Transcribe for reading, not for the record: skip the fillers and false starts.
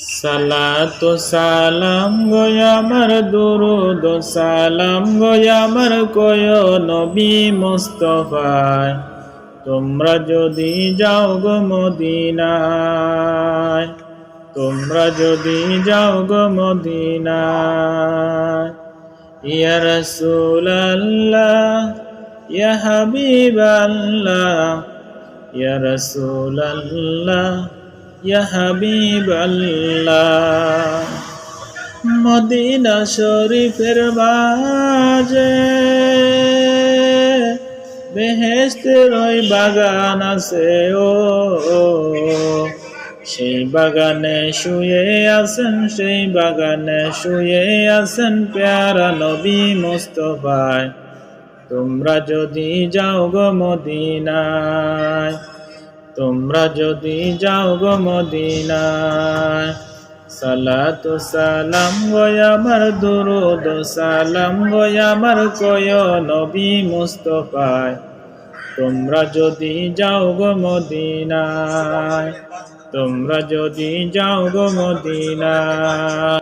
সালাতু সালাম গো আমার দুরুদ সালাম গো আমার কয় নবী মুস্তাফায় তোমরা যদি যাও গো মদিনায় তোমরা যদি যাও গো মদিনায় ইয়া রাসূলুল্লাহ ইয়া হাবিবাল্লাহ ইয়া রাসূলুল্লাহ ইয়া হাবিবাল্লাহ মদিনা শরীফের মাঝে বেহেশতের ওই বাগান আছে ও সেই বাগানে শুয়ে আছেন সেই বাগানে শুয়ে আছেন প্যারা নবী মুস্তাফায় তোমরা যদি যাও গো মদিনায় তোমরা যদি যাও গো মদিনায় সালাতু সালাম গো আমার দুরুদ সালাম গো আমার কয় নবী মুস্তাফায় তোমরা যদি যাও গো মদিনায় তোমরা যদি যাও গো মদিনায়